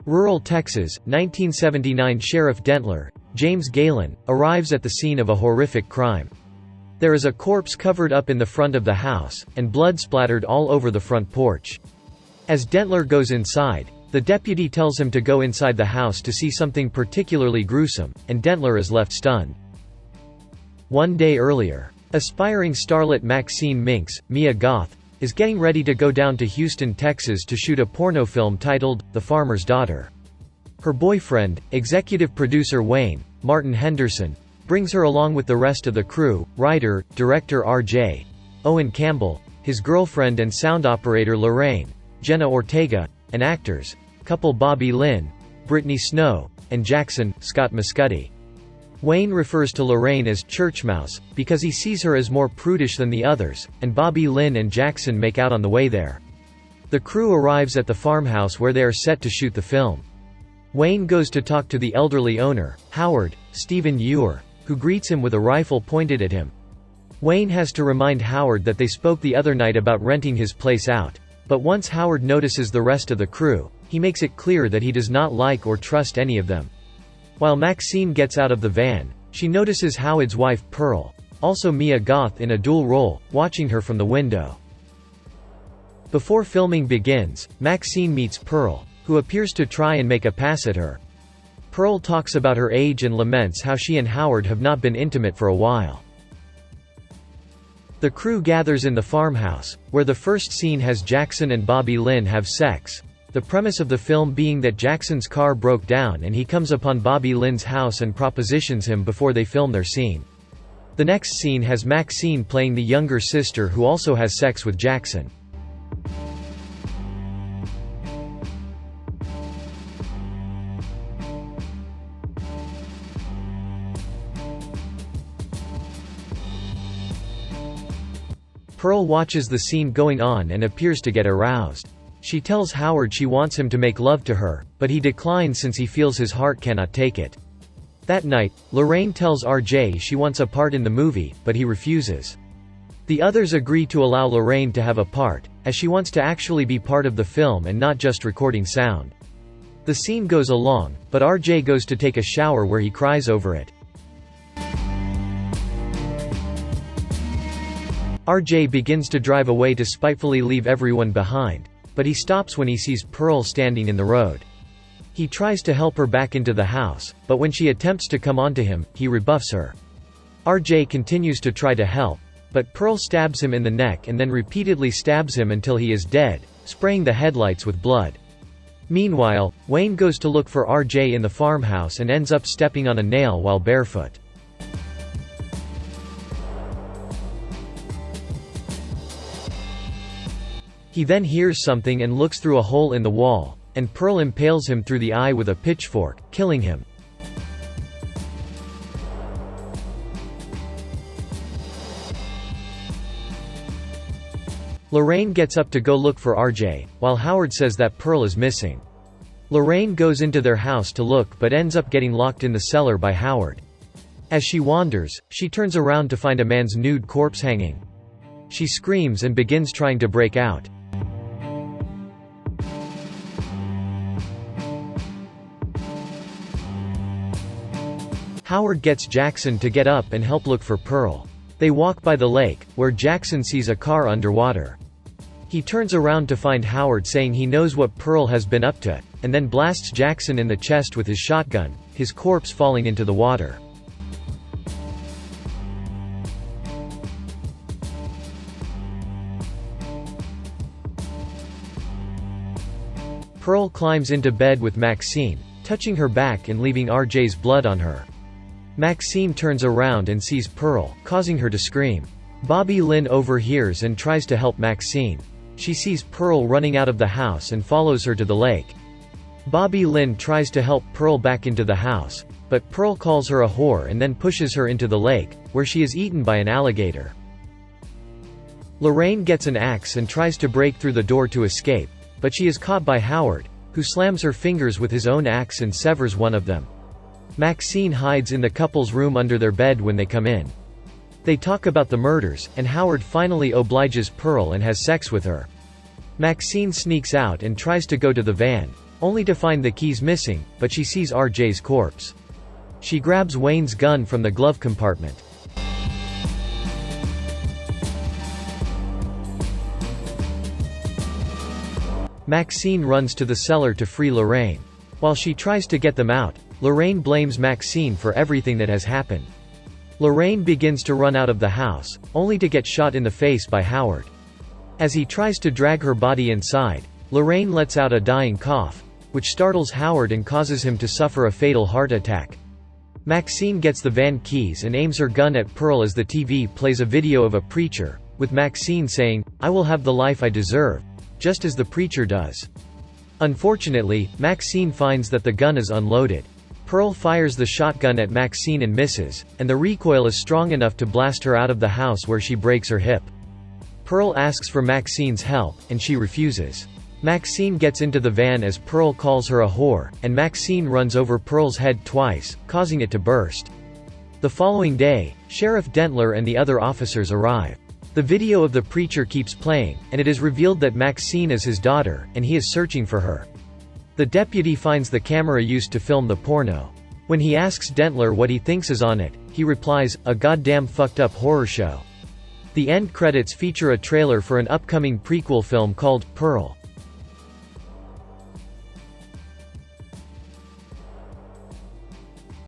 Rural Texas, 1979. Sheriff Dentler, James Galen, arrives at the scene of a horrific crime. There is a corpse covered up in the front of the house, and blood splattered all over the front porch. As Dentler goes inside, the deputy tells him to go inside the house to see something particularly gruesome, and Dentler is left stunned. One day earlier, aspiring starlet Maxine Minks, Mia Goth, is getting ready to go down to Houston, Texas to shoot a porno film titled, The Farmer's Daughter. Her boyfriend, executive producer Wayne, Martin Henderson, brings her along with the rest of the crew, writer, director R.J. Owen Campbell, his girlfriend and sound operator Lorraine, Jenna Ortega, and actors, couple Bobby Lynn, Brittany Snow, and Jackson, Scott Muscuddy. Wayne refers to Lorraine as Church Mouse, because he sees her as more prudish than the others, and Bobby Lynn and Jackson make out on the way there. The crew arrives at the farmhouse where they are set to shoot the film. Wayne goes to talk to the elderly owner, Howard, Stephen Ewer, who greets him with a rifle pointed at him. Wayne has to remind Howard that they spoke the other night about renting his place out, but once Howard notices the rest of the crew, he makes it clear that he does not like or trust any of them. While Maxine gets out of the van, she notices Howard's wife Pearl, also Mia Goth in a dual role, watching her from the window. Before filming begins, Maxine meets Pearl, who appears to try and make a pass at her. Pearl talks about her age and laments how she and Howard have not been intimate for a while. The crew gathers in the farmhouse, where the first scene has Jackson and Bobby Lynn have sex. The premise of the film being that Jackson's car broke down and he comes upon Bobby Lynn's house and propositions him before they film their scene. The next scene has Maxine playing the younger sister who also has sex with Jackson. Pearl watches the scene going on and appears to get aroused. She tells Howard she wants him to make love to her, but he declines since he feels his heart cannot take it. That night, Lorraine tells RJ she wants a part in the movie, but he refuses. The others agree to allow Lorraine to have a part, as she wants to actually be part of the film and not just recording sound. The scene goes along, but RJ goes to take a shower where he cries over it. RJ begins to drive away to spitefully leave everyone behind, but he stops when he sees Pearl standing in the road. He tries to help her back into the house, but when she attempts to come onto him, he rebuffs her. RJ continues to try to help, but Pearl stabs him in the neck and then repeatedly stabs him until he is dead, spraying the headlights with blood. Meanwhile, Wayne goes to look for RJ in the farmhouse and ends up stepping on a nail while barefoot. He then hears something and looks through a hole in the wall, and Pearl impales him through the eye with a pitchfork, killing him. Lorraine gets up to go look for RJ, while Howard says that Pearl is missing. Lorraine goes into their house to look but ends up getting locked in the cellar by Howard. As she wanders, she turns around to find a man's nude corpse hanging. She screams and begins trying to break out. Howard gets Jackson to get up and help look for Pearl. They walk by the lake, where Jackson sees a car underwater. He turns around to find Howard saying he knows what Pearl has been up to, and then blasts Jackson in the chest with his shotgun, his corpse falling into the water. Pearl climbs into bed with Maxine, touching her back and leaving RJ's blood on her. Maxine turns around and sees Pearl, causing her to scream. Bobby Lynn overhears and tries to help Maxine. She sees Pearl running out of the house and follows her to the lake. Bobby Lynn tries to help Pearl back into the house, but Pearl calls her a whore and then pushes her into the lake, where she is eaten by an alligator. Lorraine gets an axe and tries to break through the door to escape, but she is caught by Howard, who slams her fingers with his own axe and severs one of them. Maxine hides in the couple's room under their bed when they come in. They talk about the murders, and Howard finally obliges Pearl and has sex with her. Maxine sneaks out and tries to go to the van, only to find the keys missing, but she sees RJ's corpse. She grabs Wayne's gun from the glove compartment. Maxine runs to the cellar to free Lorraine. While she tries to get them out, Lorraine blames Maxine for everything that has happened. Lorraine begins to run out of the house, only to get shot in the face by Howard. As he tries to drag her body inside, Lorraine lets out a dying cough, which startles Howard and causes him to suffer a fatal heart attack. Maxine gets the van keys and aims her gun at Pearl as the TV plays a video of a preacher, with Maxine saying, "I will have the life I deserve," just as the preacher does. Unfortunately, Maxine finds that the gun is unloaded. Pearl fires the shotgun at Maxine and misses, and the recoil is strong enough to blast her out of the house where she breaks her hip. Pearl asks for Maxine's help, and she refuses. Maxine gets into the van as Pearl calls her a whore, and Maxine runs over Pearl's head twice, causing it to burst. The following day, Sheriff Dentler and the other officers arrive. The video of the preacher keeps playing, and it is revealed that Maxine is his daughter, and he is searching for her. The deputy finds the camera used to film the porno. When he asks Dentler what he thinks is on it, he replies, "A goddamn fucked up horror show." The end credits feature a trailer for an upcoming prequel film called Pearl.